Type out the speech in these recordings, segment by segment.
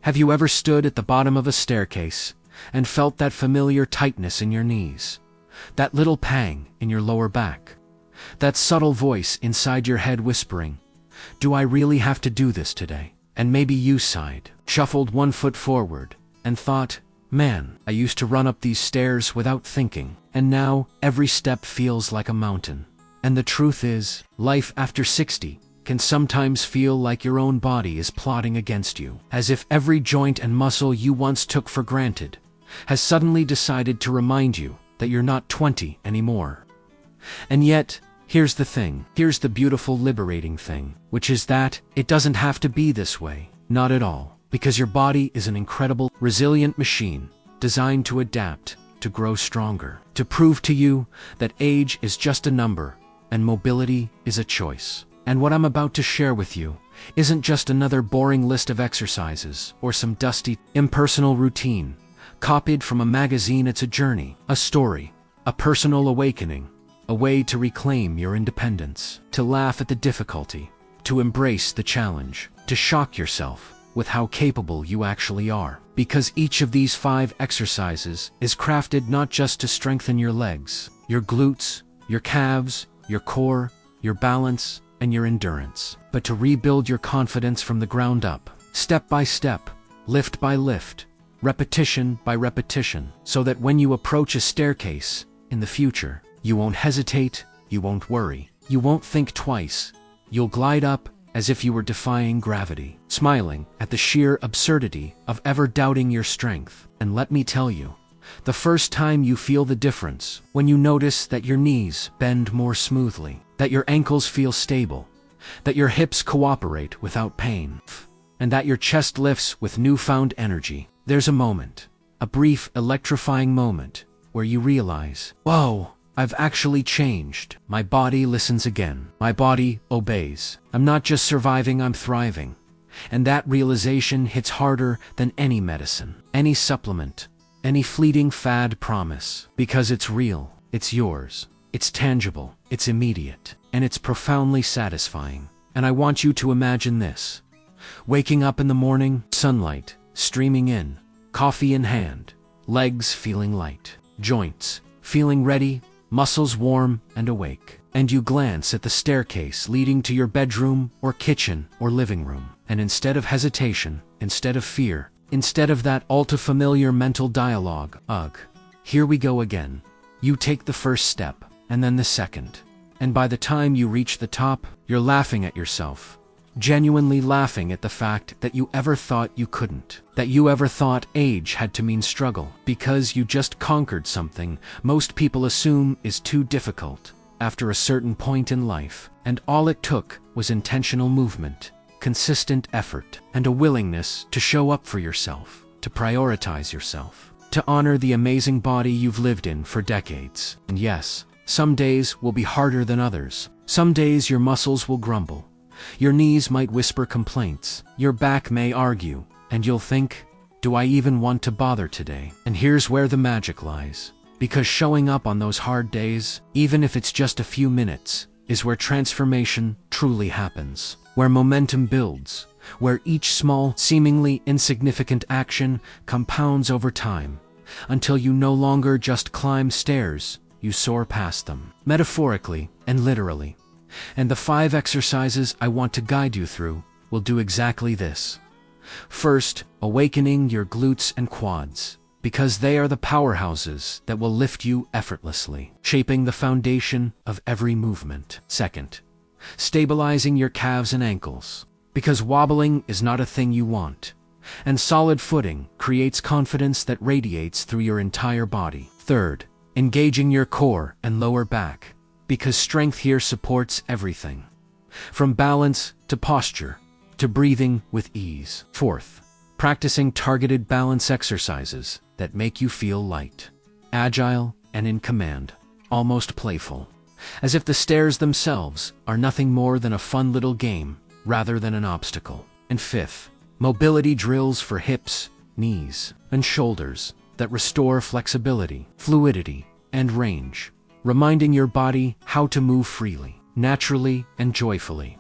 Have you ever stood at the bottom of a staircase and felt that familiar tightness in your knees? That little pang in your lower back? That subtle voice inside your head whispering, "Do I really have to do this today?" And maybe you sighed, shuffled one foot forward, and thought, "Man, I used to run up these stairs without thinking, and now every step feels like a mountain." And the truth is, life after 60 can sometimes feel like your own body is plotting against you, as if every joint and muscle you once took for granted has suddenly decided to remind you that you're not 20 anymore. And yet, here's the thing, here's the beautiful, liberating thing, which is that it doesn't have to be this way, not at all, because your body is an incredible, resilient machine designed to adapt, to grow stronger, to prove to you that age is just a number and mobility is a choice. And what I'm about to share with you isn't just another boring list of exercises or some dusty, impersonal routine copied from a magazine. It's a journey, a story, a personal awakening, a way to reclaim your independence, to laugh at the difficulty, to embrace the challenge, to shock yourself with how capable you actually are. Because each of these 5 exercises is crafted not just to strengthen your legs, your glutes, your calves, your core, your balance, and your endurance, but to rebuild your confidence from the ground up, step by step, lift by lift, repetition by repetition, so that when you approach a staircase in the future, you won't hesitate, you won't worry, you won't think twice. You'll glide up as if you were defying gravity, smiling at the sheer absurdity of ever doubting your strength. And let me tell you, the first time you feel the difference, when you notice that your knees bend more smoothly, that your ankles feel stable, that your hips cooperate without pain, and that your chest lifts with newfound energy, there's a moment, a brief, electrifying moment, where you realize, whoa, I've actually changed. My body listens again. My body obeys. I'm not just surviving, I'm thriving. And that realization hits harder than any medicine, any supplement, any fleeting fad promise, because it's real, it's yours, it's tangible, it's immediate, and it's profoundly satisfying. And I want you to imagine this. Waking up in the morning, sunlight streaming in, coffee in hand, legs feeling light, joints feeling ready, muscles warm and awake. And you glance at the staircase leading to your bedroom or kitchen or living room, and instead of hesitation, instead of fear, instead of that all-too-familiar mental dialogue, ugh, here we go again, you take the first step, and then the second. And by the time you reach the top, you're laughing at yourself, genuinely laughing at the fact that you ever thought you couldn't, that you ever thought age had to mean struggle, because you just conquered something most people assume is too difficult after a certain point in life. And all it took was intentional movement, consistent effort, and a willingness to show up for yourself, to prioritize yourself, to honor the amazing body you've lived in for decades. And yes, some days will be harder than others. Some days your muscles will grumble. Your knees might whisper complaints. Your back may argue, and you'll think, do I even want to bother today? And here's where the magic lies. Because showing up on those hard days, even if it's just a few minutes, is where transformation truly happens, where momentum builds, where each small, seemingly insignificant action compounds over time, until you no longer just climb stairs, you soar past them, metaphorically and literally. And the 5 exercises I want to guide you through will do exactly this. First, awakening your glutes and quads, because they are the powerhouses that will lift you effortlessly, shaping the foundation of every movement. Second, stabilizing your calves and ankles, because wobbling is not a thing you want, and solid footing creates confidence that radiates through your entire body. Third, engaging your core and lower back, because strength here supports everything, from balance to posture to breathing with ease. Fourth, practicing targeted balance exercises that make you feel light, agile, and in command, almost playful, as if the stairs themselves are nothing more than a fun little game rather than an obstacle. And fifth, mobility drills for hips, knees, and shoulders that restore flexibility, fluidity, and range, reminding your body how to move freely, naturally, and joyfully.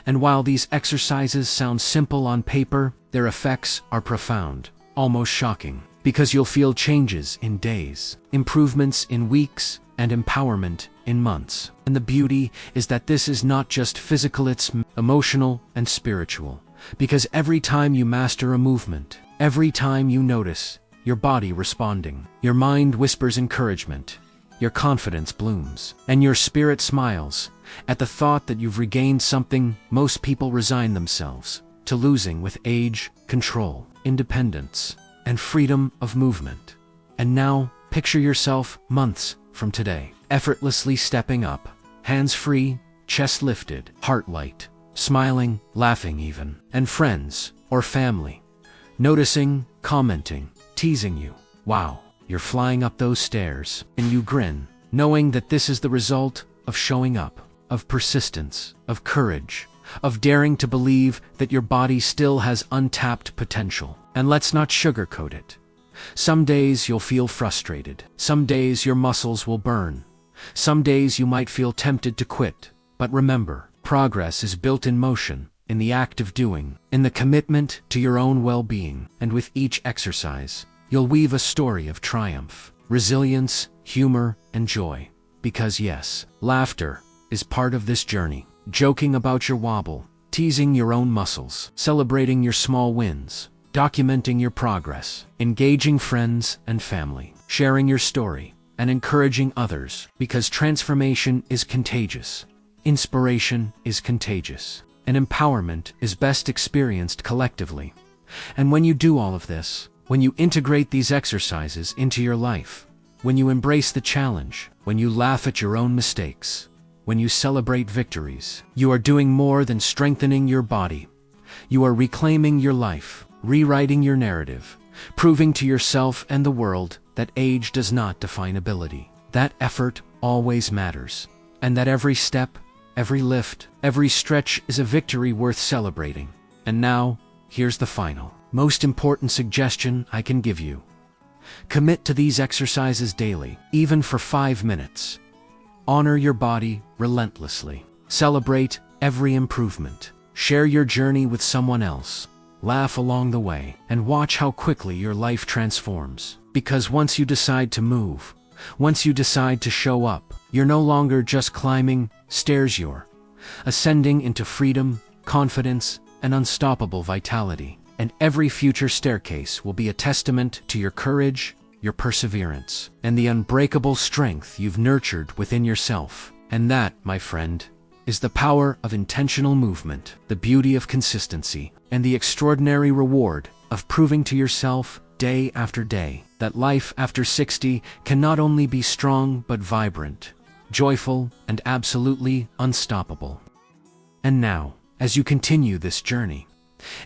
And while these exercises sound simple on paper, their effects are profound, almost shocking, because you'll feel changes in days, improvements in weeks, and empowerment in months. And the beauty is that this is not just physical, it's emotional and spiritual. Because every time you master a movement, every time you notice your body responding, your mind whispers encouragement, your confidence blooms, and your spirit smiles at the thought that you've regained something most people resign themselves to losing with age, control, independence, and freedom of movement. And now, picture yourself months from today, effortlessly stepping up, hands free, chest lifted, heart light, smiling, laughing even, and friends or family noticing, commenting, teasing you. Wow, you're flying up those stairs, and you grin, knowing that this is the result of showing up, of persistence, of courage, of daring to believe that your body still has untapped potential. And let's not sugarcoat it. Some days you'll feel frustrated. Some days your muscles will burn. Some days you might feel tempted to quit. But remember, progress is built in motion, in the act of doing, in the commitment to your own well-being. And with each exercise, you'll weave a story of triumph, resilience, humor, and joy. Because yes, laughter is part of this journey. Joking about your wobble, teasing your own muscles, celebrating your small wins, documenting your progress, engaging friends and family, sharing your story, and encouraging others. Because transformation is contagious, inspiration is contagious, and empowerment is best experienced collectively. And when you do all of this, when you integrate these exercises into your life, when you embrace the challenge, when you laugh at your own mistakes, when you celebrate victories, you are doing more than strengthening your body. You are reclaiming your life, rewriting your narrative, proving to yourself and the world that age does not define ability, that effort always matters, and that every step, every lift, every stretch is a victory worth celebrating. And now, here's the final, most important suggestion I can give you. Commit to these exercises daily, even for 5 minutes. Honor your body relentlessly. Celebrate every improvement. Share your journey with someone else. Laugh along the way, and watch how quickly your life transforms. Because once you decide to move, once you decide to show up, you're no longer just climbing stairs, you're ascending into freedom, confidence, and unstoppable vitality. And every future staircase will be a testament to your courage, your perseverance, and the unbreakable strength you've nurtured within yourself. And that, my friend, is the power of intentional movement, the beauty of consistency, and the extraordinary reward of proving to yourself day after day that life after 60 can not only be strong but vibrant, joyful, and absolutely unstoppable. And now, as you continue this journey,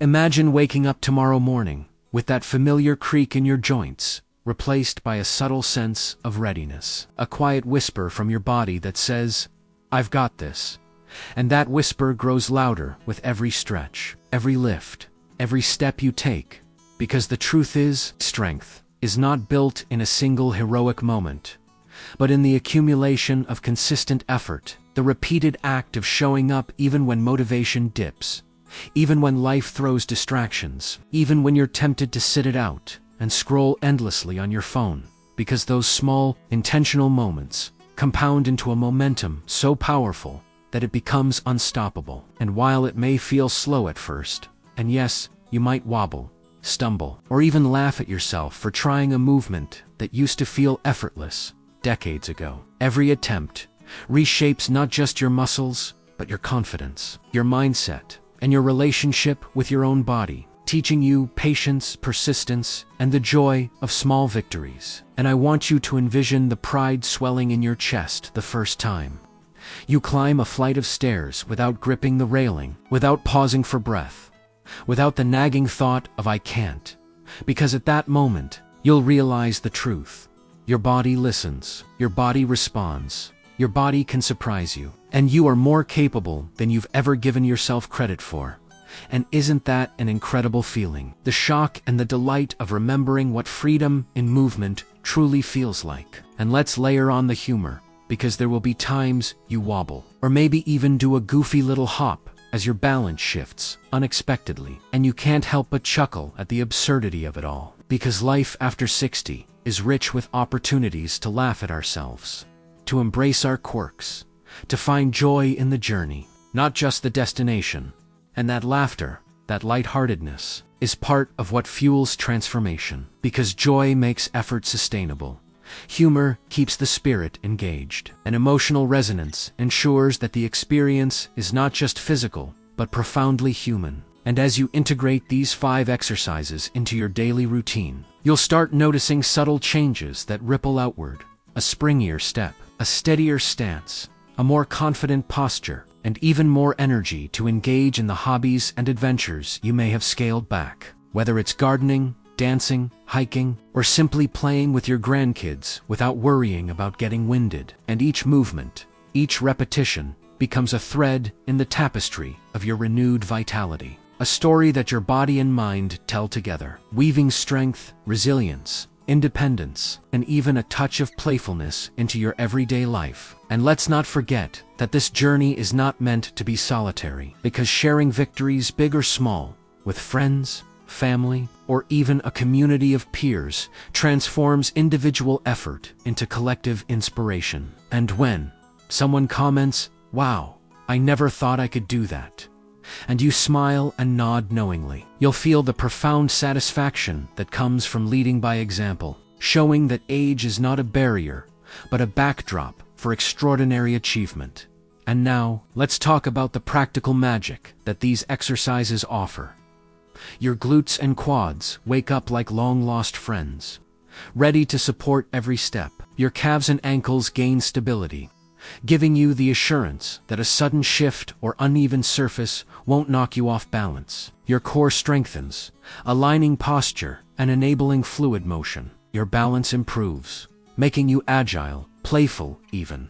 imagine waking up tomorrow morning with that familiar creak in your joints, replaced by a subtle sense of readiness, a quiet whisper from your body that says, "I've got this." And that whisper grows louder with every stretch, every lift, every step you take, because the truth is, strength is not built in a single heroic moment, but in the accumulation of consistent effort, the repeated act of showing up even when motivation dips, even when life throws distractions, even when you're tempted to sit it out and scroll endlessly on your phone, because those small, intentional moments compound into a momentum so powerful that it becomes unstoppable. And while it may feel slow at first, and yes, you might wobble, stumble, or even laugh at yourself for trying a movement that used to feel effortless decades ago, every attempt reshapes not just your muscles, but your confidence, your mindset, and your relationship with your own body, teaching you patience, persistence, and the joy of small victories. And I want you to envision the pride swelling in your chest the first time you climb a flight of stairs without gripping the railing, without pausing for breath, without the nagging thought of "I can't." Because at that moment, you'll realize the truth. Your body listens, your body responds, your body can surprise you, and you are more capable than you've ever given yourself credit for. And isn't that an incredible feeling? The shock and the delight of remembering what freedom in movement truly feels like. And let's layer on the humor, because there will be times you wobble, or maybe even do a goofy little hop, as your balance shifts unexpectedly, and you can't help but chuckle at the absurdity of it all. Because life after 60 is rich with opportunities to laugh at ourselves, to embrace our quirks, to find joy in the journey, not just the destination. And that laughter, that lightheartedness, is part of what fuels transformation. Because joy makes effort sustainable. Humor keeps the spirit engaged, and emotional resonance ensures that the experience is not just physical, but profoundly human. And as you integrate these 5 exercises into your daily routine, you'll start noticing subtle changes that ripple outward: a springier step, a steadier stance, a more confident posture, and even more energy to engage in the hobbies and adventures you may have scaled back. Whether it's gardening, dancing, hiking, or simply playing with your grandkids without worrying about getting winded. And each movement, each repetition, becomes a thread in the tapestry of your renewed vitality. A story that your body and mind tell together, weaving strength, resilience, independence, and even a touch of playfulness into your everyday life. And let's not forget that this journey is not meant to be solitary, because sharing victories, big or small, with friends, family, or even a community of peers transforms individual effort into collective inspiration. And when someone comments, "Wow, I never thought I could do that," and you smile and nod knowingly, you'll feel the profound satisfaction that comes from leading by example, showing that age is not a barrier, but a backdrop for extraordinary achievement. And now, let's talk about the practical magic that these exercises offer. Your glutes and quads wake up like long-lost friends, ready to support every step. Your calves and ankles gain stability, giving you the assurance that a sudden shift or uneven surface won't knock you off balance. Your core strengthens, aligning posture and enabling fluid motion. Your balance improves, making you agile, playful even,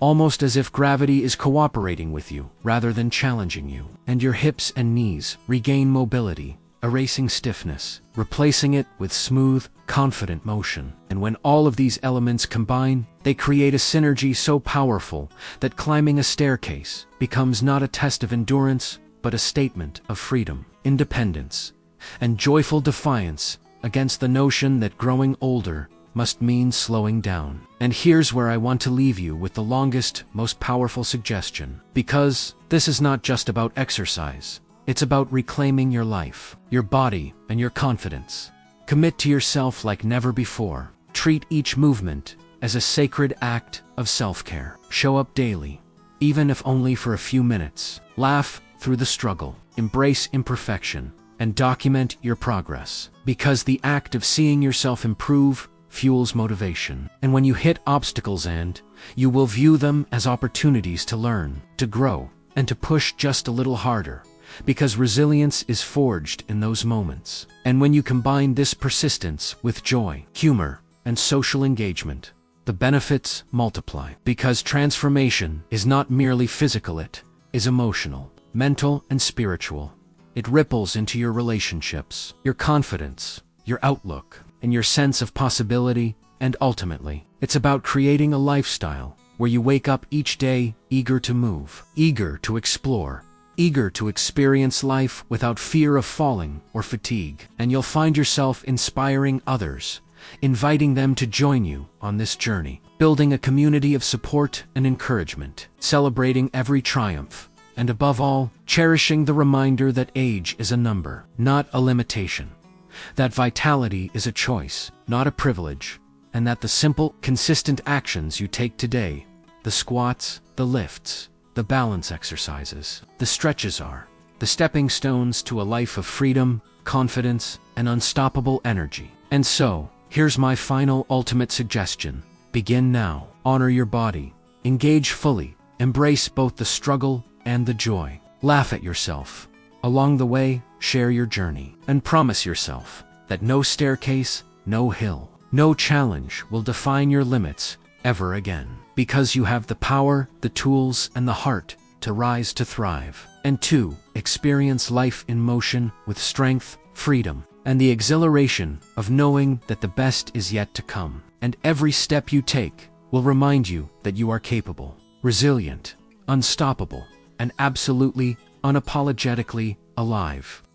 almost as if gravity is cooperating with you rather than challenging you. And your hips and knees regain mobility, erasing stiffness, replacing it with smooth, confident motion. And when all of these elements combine, they create a synergy so powerful that climbing a staircase becomes not a test of endurance, but a statement of freedom, independence, and joyful defiance against the notion that growing older must mean slowing down. And here's where I want to leave you with the longest, most powerful suggestion. Because this is not just about exercise. It's about reclaiming your life, your body, and your confidence. Commit to yourself like never before. Treat each movement as a sacred act of self-care. Show up daily, even if only for a few minutes. Laugh through the struggle. Embrace imperfection, and document your progress. Because the act of seeing yourself improve fuels motivation. And when you hit obstacles, you will view them as opportunities to learn, to grow, and to push just a little harder. Because resilience is forged in those moments. And when you combine this persistence with joy, humor, and social engagement, the benefits multiply. Because transformation is not merely physical, it is emotional, mental, and spiritual. It ripples into your relationships, your confidence, your outlook, and your sense of possibility. And ultimately, it's about creating a lifestyle where you wake up each day eager to move, eager to explore, eager to experience life without fear of falling or fatigue. And you'll find yourself inspiring others, inviting them to join you on this journey, building a community of support and encouragement, celebrating every triumph, and above all, cherishing the reminder that age is a number, not a limitation, that vitality is a choice, not a privilege, and that the simple, consistent actions you take today, the squats, the lifts, the balance exercises, the stretches, are the stepping stones to a life of freedom, confidence, and unstoppable energy. And so, here's my final ultimate suggestion. Begin now. Honor your body. Engage fully. Embrace both the struggle and the joy. Laugh at yourself. Along the way, share your journey. And promise yourself that no staircase, no hill, no challenge will define your limits ever again. Because you have the power, the tools, and the heart to rise to thrive. And to experience life in motion with strength, freedom, and the exhilaration of knowing that the best is yet to come. And every step you take will remind you that you are capable, resilient, unstoppable, and absolutely unapologetically alive.